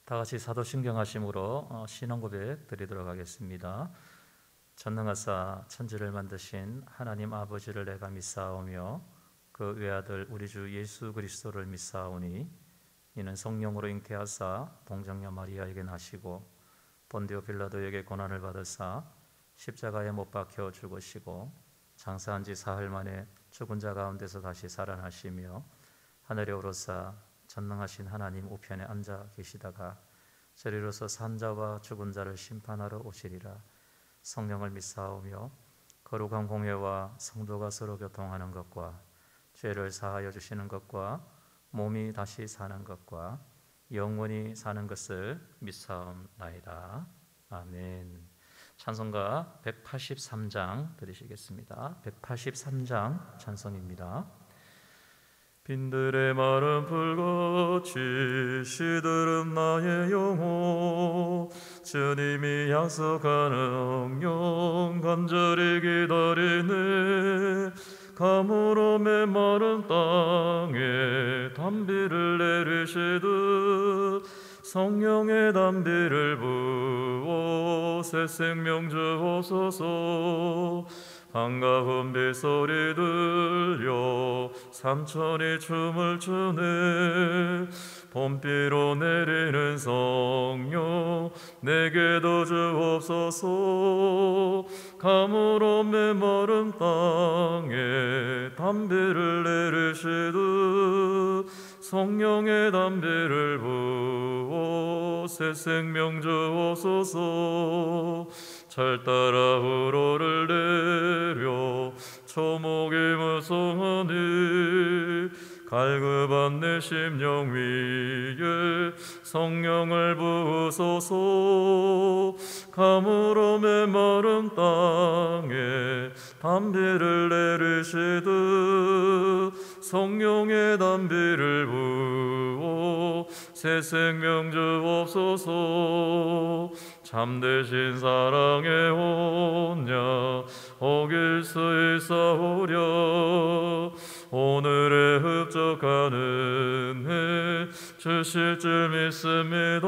다 같이 사도신경 하심으로 신앙 고백 드리도록 하겠습니다. 전능하사 천지를 만드신 하나님 아버지를 내가 믿사오며 그 외아들 우리 주 예수 그리스도를 믿사오니 이는 성령으로 잉태하사 동정녀 마리아에게 나시고 본디오 빌라도에게 고난을 받으사 십자가에 못 박혀 죽으시고 장사한 지 사흘 만에 죽은 자 가운데서 다시 살아나시며 하늘에 오르사 전능하신 하나님 우편에 앉아 계시다가 저리로서 산 자와 죽은 자를 심판하러 오시리라. 성령을 믿사오며 거룩한 공회와 성도가 서로 교통하는 것과 죄를 사하여 주시는 것과 몸이 다시 사는 것과 영원히 사는 것을 믿사옵나이다. 아멘. 찬송가 183장 들으시겠습니다. 183장 찬송입니다. 빈들의 마른 불같이 시들은 나의 영혼, 주님이 약속하는 영영 간절히 기다리네. 가물어 메마른 땅에 담비를 내리시듯 성령의 담비를 부어 새 생명 주옵소서. 반가운 빗소리 들려 삼천이 춤을 추네. 봄비로 내리는 성령 내게도 주옵소서. 가물어 메마른 땅에 담비를 내리시듯 성령의 담비를 부어 새 생명 주옵소서. 절 따라 우로를 내려 초목이 무성하니 갈급한 내 심령 위에 성령을 부으소서. 가물어 메마른 땅에 담비를 내리시듯 성령의 담비를 부어 새 생명 주옵소서. 참되신 사랑의 온야 어길 수 있사오랴. 오늘의 흡족하는 해 주실 줄 믿습니다.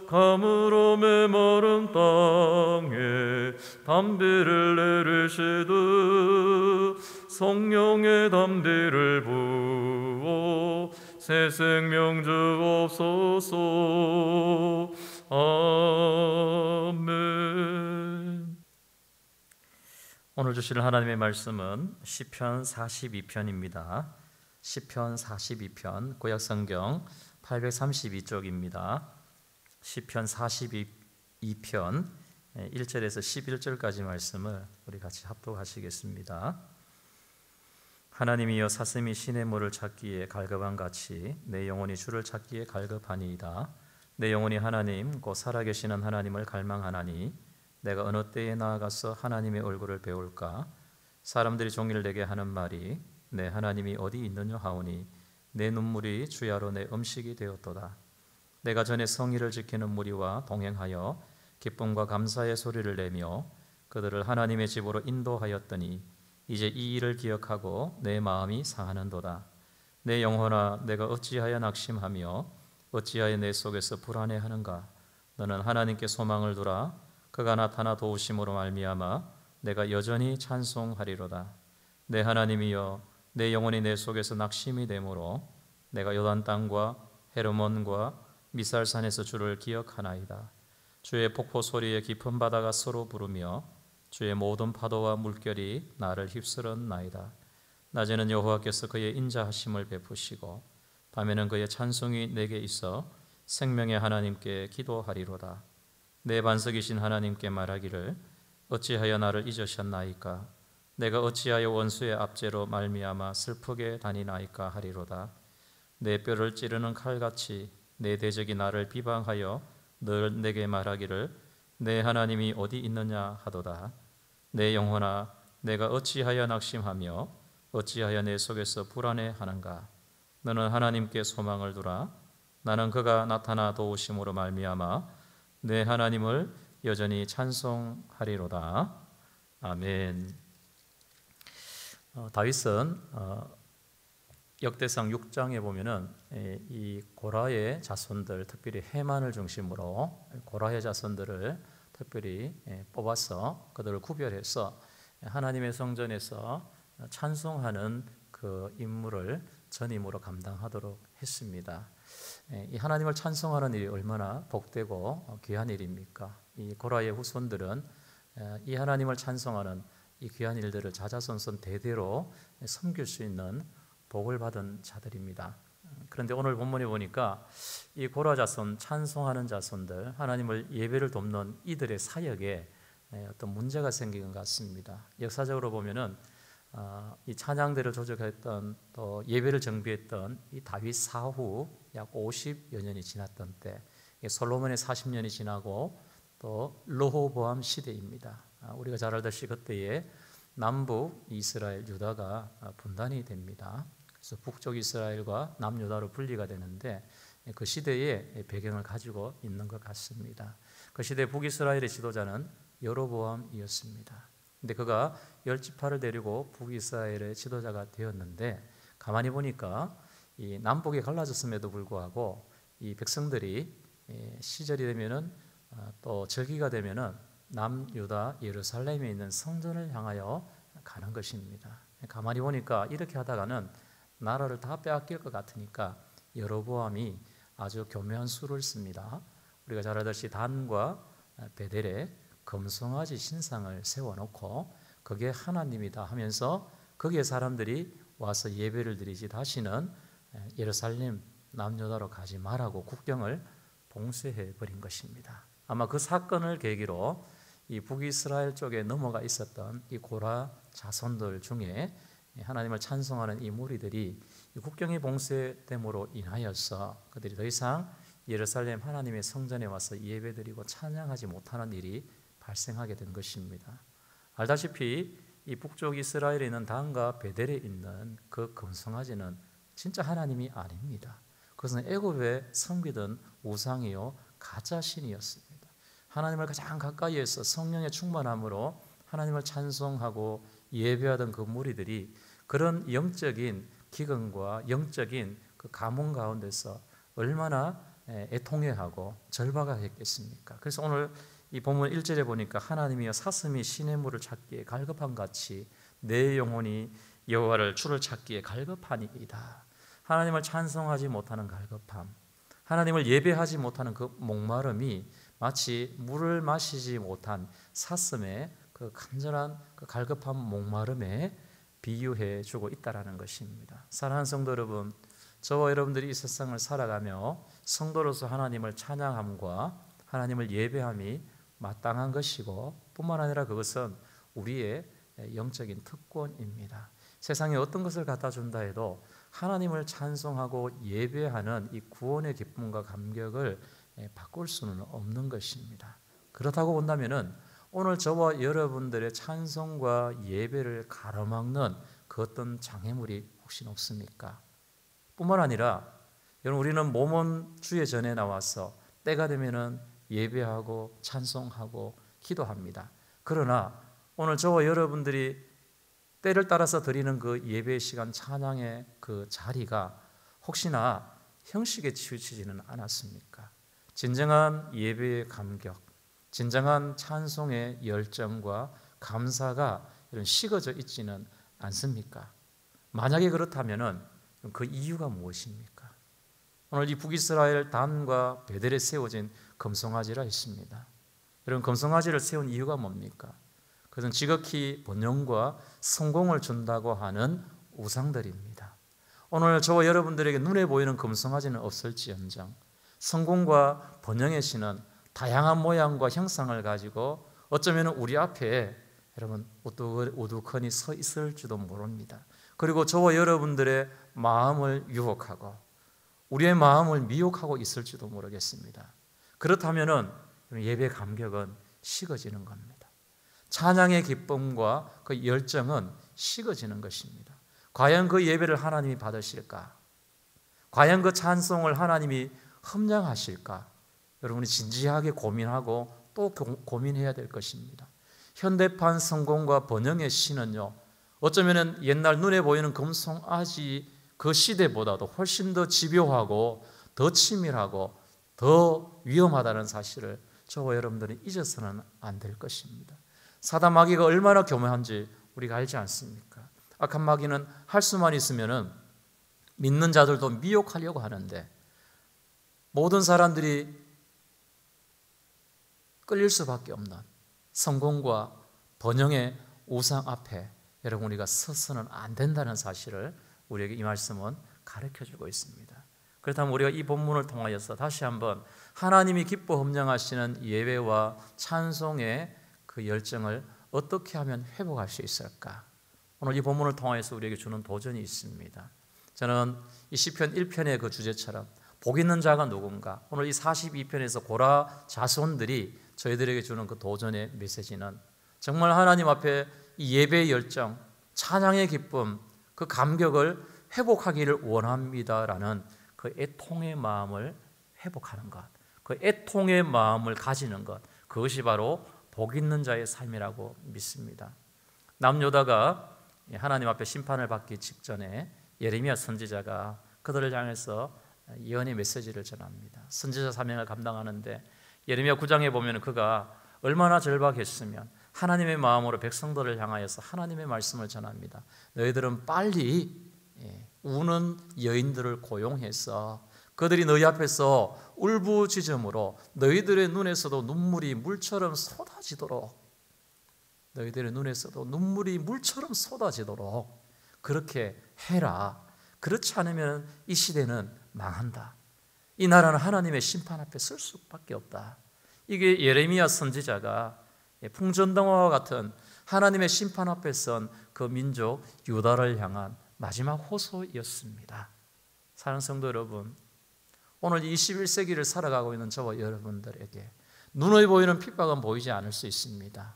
가물어 메마른 땅에 담비를 내리시듯 성령의 담비를 부어 새 생명 주옵소서. 아멘. 오늘 주실 하나님의 말씀은 시편 42편입니다. 시편 42편 구약성경 832쪽입니다. 시편 42편 1절에서 11절까지 말씀을 우리 같이 합독하시겠습니다. 하나님이여 사슴이 시냇물을 찾기에 갈급한 같이 내 영혼이 주를 찾기에 갈급하니이다. 내 영혼이 하나님 곧 살아계시는 하나님을 갈망하나니 내가 어느 때에 나아가서 하나님의 얼굴을 배울까. 사람들이 종일 내게 하는 말이 내 하나님이 어디 있느냐 하오니 내 눈물이 주야로 내 음식이 되었도다. 내가 전에 성의를 지키는 무리와 동행하여 기쁨과 감사의 소리를 내며 그들을 하나님의 집으로 인도하였더니 이제 이 일을 기억하고 내 마음이 상하는도다. 내 영혼아 내가 어찌하여 낙심하며 어찌하여 내 속에서 불안해하는가. 너는 하나님께 소망을 두라. 그가 나타나 도우심으로 말미암아 내가 여전히 찬송하리로다. 내 하나님이여 내 영혼이 내 속에서 낙심이 되므로 내가 요단 땅과 헤르몬과 미살산에서 주를 기억하나이다. 주의 폭포 소리에 깊은 바다가 서로 부르며 주의 모든 파도와 물결이 나를 휩쓸었나이다. 낮에는 여호와께서 그의 인자하심을 베푸시고 밤에는 그의 찬송이 내게 있어 생명의 하나님께 기도하리로다. 내 반석이신 하나님께 말하기를 어찌하여 나를 잊으셨나이까. 내가 어찌하여 원수의 압제로 말미암아 슬프게 다니나이까 하리로다. 내 뼈를 찌르는 칼같이 내 대적이 나를 비방하여 늘 내게 말하기를 내 하나님이 어디 있느냐 하도다. 내 영혼아 내가 어찌하여 낙심하며 어찌하여 내 속에서 불안해하는가. 너는 하나님께 소망을 두라. 나는 그가 나타나 도우심으로 말미암아 내 하나님을 여전히 찬송하리로다. 아멘. 다윗은 역대상 6장에 보면은 이 고라의 자손들, 특별히 해만을 중심으로 고라의 자손들을 특별히 뽑아서 그들을 구별해서 하나님의 성전에서 찬송하는 그 임무를 전임으로 감당하도록 했습니다. 이 하나님을 찬송하는 일이 얼마나 복되고 귀한 일입니까? 이 고라의 후손들은 이 하나님을 찬송하는 이 귀한 일들을 자자손손 대대로 섬길 수 있는 복을 받은 자들입니다. 그런데 오늘 본문에 보니까 이 고라 자손, 찬송하는 자손들, 하나님을 예배를 돕는 이들의 사역에 어떤 문제가 생긴 것 같습니다. 역사적으로 보면은 이 찬양대를 조직했던 또 예배를 정비했던 이 다윗 사후 약 50여 년이 지났던 때, 솔로몬의 40년이 지나고 또 르호보암 시대입니다. 우리가 잘 알다시피 그때에 남북 이스라엘 유다가 분단이 됩니다. 그래서 북쪽 이스라엘과 남유다로 분리가 되는데 그 시대의 배경을 가지고 있는 것 같습니다. 그 시대 북이스라엘의 지도자는 여로보암이었습니다. 근데 그가 10지파를 데리고 북이스라엘의 지도자가 되었는데 가만히 보니까 이 남북이 갈라졌음에도 불구하고 이 백성들이 시절이 되면은 또 절기가 되면은 남유다 예루살렘에 있는 성전을 향하여 가는 것입니다. 가만히 보니까 이렇게 하다가는 나라를 다 빼앗길 것 같으니까 여로보암이 아주 교묘한 수를 씁니다. 우리가 잘 알다시피 단과 베델에 금송아지 신상을 세워놓고 그게 하나님이다 하면서 거기에 사람들이 와서 예배를 드리지 다시는 예루살렘 남유다로 가지 말라고 국경을 봉쇄해 버린 것입니다. 아마 그 사건을 계기로 이 북이스라엘 쪽에 넘어가 있었던 이 고라 자손들 중에 하나님을 찬송하는 이 무리들이 이 국경의 봉쇄됨으로 인하여서 그들이 더 이상 예루살렘 하나님의 성전에 와서 예배드리고 찬양하지 못하는 일이 발생하게 된 것입니다. 알다시피 이 북쪽 이스라엘에 있는 단과 베델에 있는 그 금송아지는 진짜 하나님이 아닙니다. 그것은 애굽에 섬기던 우상이요 가짜 신이었습니다. 하나님을 가장 가까이에서 성령의 충만함으로 하나님을 찬송하고 예배하던 그 무리들이 그런 영적인 기근과 영적인 그 가뭄 가운데서 얼마나 애통해하고 절박하겠습니까? 그래서 오늘 이 본문 1절에 보니까 하나님이여 사슴이 시냇 물을 찾기에 갈급함 같이 내 영혼이 여호와를 주를 찾기에 갈급하니이다. 하나님을 찬송하지 못하는 갈급함, 하나님을 예배하지 못하는 그 목마름이 마치 물을 마시지 못한 사슴의 그 간절한 그 갈급한 목마름에 비유해 주고 있다라는 것입니다. 사랑하는 성도 여러분, 저와 여러분들이 이 세상을 살아가며 성도로서 하나님을 찬양함과 하나님을 예배함이 마땅한 것이고 뿐만 아니라 그것은 우리의 영적인 특권입니다. 세상에 어떤 것을 갖다 준다 해도 하나님을 찬송하고 예배하는 이 구원의 기쁨과 감격을 바꿀 수는 없는 것입니다. 그렇다고 본다면은 오늘 저와 여러분들의 찬송과 예배를 가로막는 그 어떤 장애물이 혹시 없습니까? 뿐만 아니라 여러분, 우리는 몸은 주의 전에 나와서 때가 되면은 예배하고 찬송하고 기도합니다. 그러나 오늘 저와 여러분들이 때를 따라서 드리는 그 예배 시간 찬양의 그 자리가 혹시나 형식에 치우치지는 않았습니까? 진정한 예배의 감격, 진정한 찬송의 열정과 감사가 이런 식어져 있지는 않습니까? 만약에 그렇다면은 그 이유가 무엇입니까? 오늘 이 북이스라엘 단과 베델에 세워진 금송아지라 했습니다. 이런 금송아지를 세운 이유가 뭡니까? 그것은 지극히 번영과 성공을 준다고 하는 우상들입니다. 오늘 저와 여러분들에게 눈에 보이는 금송아지는 없을지언정 성공과 번영의 신은 다양한 모양과 형상을 가지고 어쩌면 우리 앞에 여러분 우두커니 서 있을지도 모릅니다. 그리고 저와 여러분들의 마음을 유혹하고 우리의 마음을 미혹하고 있을지도 모르겠습니다. 그렇다면 예배 감격은 식어지는 겁니다. 찬양의 기쁨과 그 열정은 식어지는 것입니다. 과연 그 예배를 하나님이 받으실까? 과연 그 찬송을 하나님이 흠량하실까? 여러분이 진지하게 고민하고 또 고민해야 될 것입니다. 현대판 성공과 번영의 신은요, 어쩌면 옛날 눈에 보이는 금송아지 그 시대보다도 훨씬 더 집요하고 더 치밀하고 더 위험하다는 사실을 저와 여러분들은 잊어서는 안 될 것입니다. 사단 마귀가 얼마나 교묘한지 우리가 알지 않습니까? 악한 마귀는 할 수만 있으면은 믿는 자들도 미혹하려고 하는데 모든 사람들이 끌릴 수밖에 없는 성공과 번영의 우상 앞에 여러분 우리가 서서는 안 된다는 사실을 우리에게 이 말씀은 가르쳐주고 있습니다. 그렇다면 우리가 이 본문을 통하여서 다시 한번 하나님이 기뻐 헌정하시는 예배와 찬송의 그 열정을 어떻게 하면 회복할 수 있을까? 오늘 이 본문을 통해서 우리에게 주는 도전이 있습니다. 저는 이 시편 1편의 그 주제처럼 복 있는 자가 누군가, 오늘 이 42편에서 고라 자손들이 저희들에게 주는 그 도전의 메시지는 정말 하나님 앞에 이 예배의 열정, 찬양의 기쁨, 그 감격을 회복하기를 원합니다라는 그 애통의 마음을 회복하는 것, 그 애통의 마음을 가지는 것, 그것이 바로 복 있는 자의 삶이라고 믿습니다. 남유다가 하나님 앞에 심판을 받기 직전에 예레미야 선지자가 그들을 향해서 예언의 메시지를 전합니다. 선지자 사명을 감당하는데 예레미야 9장에 보면 그가 얼마나 절박했으면 하나님의 마음으로 백성들을 향하여서 하나님의 말씀을 전합니다. 너희들은 빨리 우는 여인들을 고용해서 그들이 너희 앞에서 울부짖음으로 너희들의 눈에서도 눈물이 물처럼 쏟아지도록, 너희들의 눈에서도 눈물이 물처럼 쏟아지도록 그렇게 해라. 그렇지 않으면 이 시대는 망한다. 이 나라는 하나님의 심판 앞에 설 수밖에 없다. 이게 예레미야 선지자가 풍전등화와 같은 하나님의 심판 앞에 선 그 민족 유다를 향한 마지막 호소였습니다. 사랑하는 성도 여러분, 오늘 21세기를 살아가고 있는 저와 여러분들에게 눈에 보이는 핍박은 보이지 않을 수 있습니다.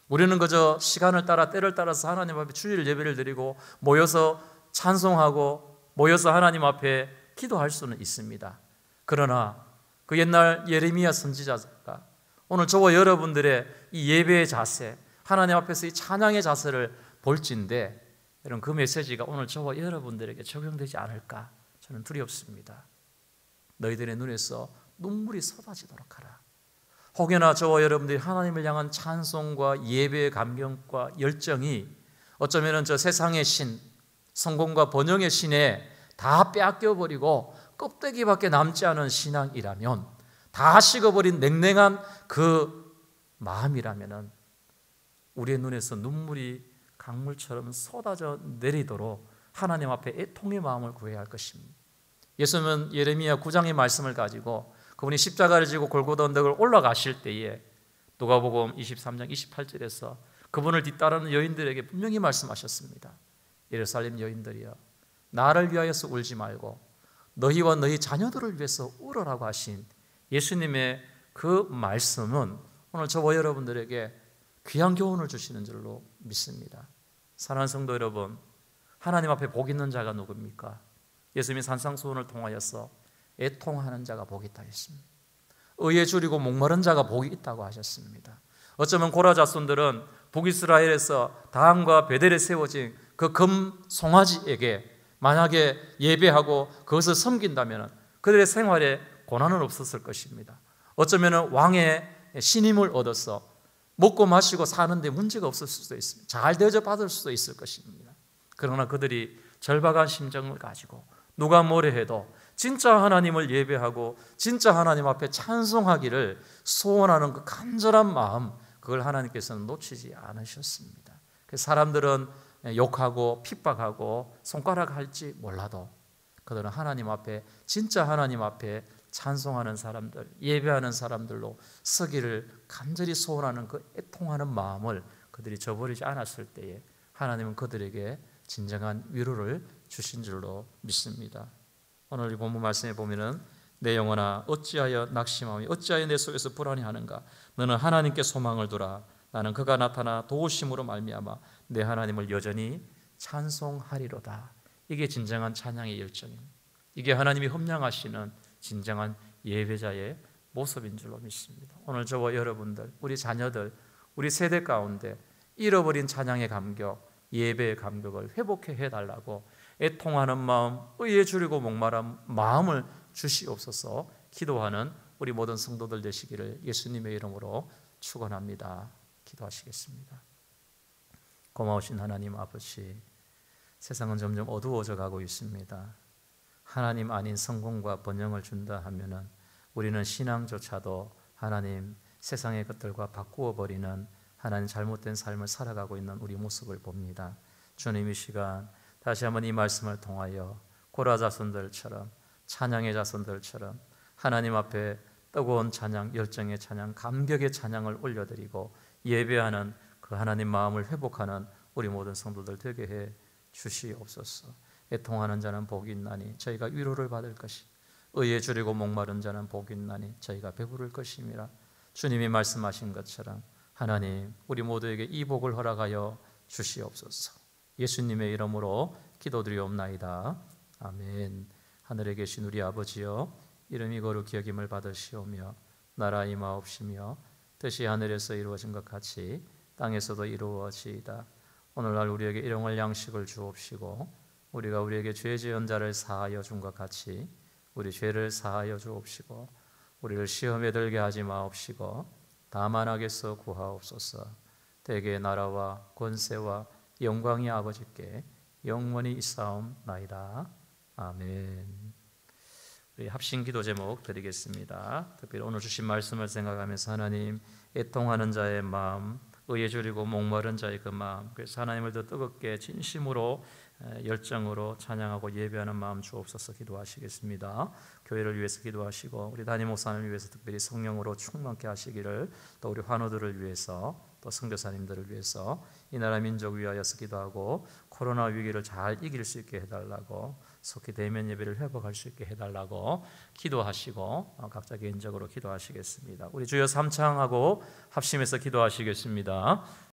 우리는 그저 시간을 따라 때를 따라서 하나님 앞에 주일 예배를 드리고 모여서 찬송하고 모여서 하나님 앞에 기도할 수는 있습니다. 그러나 그 옛날 예레미야 선지자가 오늘 저와 여러분들의 이 예배의 자세, 하나님 앞에서 이 찬양의 자세를 볼진데 여러분 그 메시지가 오늘 저와 여러분들에게 적용되지 않을까 저는 두렵습니다. 너희들의 눈에서 눈물이 쏟아지도록 하라. 혹여나 저와 여러분들이 하나님을 향한 찬송과 예배의 감격과 열정이 어쩌면 저 세상의 신, 성공과 번영의 신에 다 빼앗겨버리고 껍데기밖에 남지 않은 신앙이라면, 다 식어버린 냉랭한 그 마음이라면 우리의 눈에서 눈물이 강물처럼 쏟아져 내리도록 하나님 앞에 애통의 마음을 구해야 할 것입니다. 예수님은 예레미야 9장의 말씀을 가지고 그분이 십자가를 지고 골고다 언덕을 올라가실 때에 누가복음 23장 28절에서 그분을 뒤따르는 여인들에게 분명히 말씀하셨습니다. 예루살렘 여인들이여, 나를 위하여서 울지 말고 너희와 너희 자녀들을 위해서 울으라고 하신 예수님의 그 말씀은 오늘 저와 여러분들에게 귀한 교훈을 주시는 줄로 믿습니다. 사랑하는 성도 여러분, 하나님 앞에 복 있는 자가 누굽니까? 예수님이 산상수훈을 통하여서 애통하는 자가 복이 있다 했습니다. 의에 줄이고 목마른 자가 복이 있다고 하셨습니다. 어쩌면 고라 자손들은 북이스라엘에서 다한과 베델에 세워진 그 금 송아지에게 만약에 예배하고 그것을 섬긴다면 그들의 생활에 고난은 없었을 것입니다. 어쩌면 왕의 신임을 얻어서 먹고 마시고 사는데 문제가 없을 수도 있습니다. 잘 대접받을 수도 있을 것입니다. 그러나 그들이 절박한 심정을 가지고 누가 뭐래 해도 진짜 하나님을 예배하고 진짜 하나님 앞에 찬송하기를 소원하는 그 간절한 마음, 그걸 하나님께서는 놓치지 않으셨습니다. 사람들은 욕하고 핍박하고 손가락할지 몰라도 그들은 하나님 앞에, 진짜 하나님 앞에 찬송하는 사람들, 예배하는 사람들로 서기를 간절히 소원하는 그 애통하는 마음을 그들이 저버리지 않았을 때에 하나님은 그들에게 진정한 위로를 주신 줄로 믿습니다. 오늘 이 본문 말씀에 보면은 내 영혼아 어찌하여 낙심하며 어찌하여 내 속에서 불안해하는가, 너는 하나님께 소망을 두라. 나는 그가 나타나 도우심으로 말미암아 내 하나님을 여전히 찬송하리로다. 이게 진정한 찬양의 열정입니다. 이게 하나님이 흠량하시는 진정한 예배자의 모습인 줄로 믿습니다. 오늘 저와 여러분들, 우리 자녀들, 우리 세대 가운데 잃어버린 찬양의 감격, 예배의 감격을 회복해 해달라고 애통하는 마음, 의에 줄이고 목마른 마음을 주시옵소서. 기도하는 우리 모든 성도들 되시기를 예수님의 이름으로 축원합니다. 기도하시겠습니다. 고마우신 하나님 아버지, 세상은 점점 어두워져 가고 있습니다. 하나님 아닌 성공과 번영을 준다 하면은 우리는 신앙조차도 하나님 세상의 것들과 바꾸어 버리는 하나님 잘못된 삶을 살아가고 있는 우리 모습을 봅니다. 주님, 이 시간 다시 한번 이 말씀을 통하여 고라 자손들처럼, 찬양의 자손들처럼 하나님 앞에 뜨거운 찬양, 열정의 찬양, 감격의 찬양을 올려드리고 예배하는 그 하나님 마음을 회복하는 우리 모든 성도들 되게 해 주시옵소서. 애통하는 자는 복이 있나니 저희가 위로를 받을 것이, 의에 줄이고 목마른 자는 복이 있나니 저희가 배부를 것임이라. 주님이 말씀하신 것처럼 하나님 우리 모두에게 이 복을 허락하여 주시옵소서. 예수님의 이름으로 기도드리옵나이다. 아멘. 하늘에 계신 우리 아버지여, 이름이 거룩히 여김을 받으시오며 나라 임하옵시며 뜻이 하늘에서 이루어진 것 같이 땅에서도 이루어지이다. 오늘날 우리에게 일용할 양식을 주옵시고 우리가 우리에게 죄 지은 자를 사하여 준 것 같이 우리 죄를 사하여 주옵시고 우리를 시험에 들게 하지 마옵시고 다만 악에서 구하옵소서. 대개 나라와 권세와 영광이 아버지께 영원히 있사옵나이다. 아멘. 우리 합심 기도 제목 드리겠습니다. 특별히 오늘 주신 말씀을 생각하면서 하나님, 애통하는 자의 마음, 의에 줄이고 목마른 자의 그 마음, 그래서 하나님을 더 뜨겁게 진심으로 열정으로 찬양하고 예배하는 마음 주옵소서. 기도하시겠습니다. 교회를 위해서 기도하시고 우리 담임 목사님을 위해서 특별히 성령으로 충만케 하시기를, 또 우리 환우들을 위해서, 또 선교사님들을 위해서, 이 나라 민족 위하여서 기도하고 코로나 위기를 잘 이길 수 있게 해달라고, 속히 대면 예배를 회복할 수 있게 해달라고 기도하시고 각자 개인적으로 기도하시겠습니다. 우리 주여 삼창하고 합심해서 기도하시겠습니다.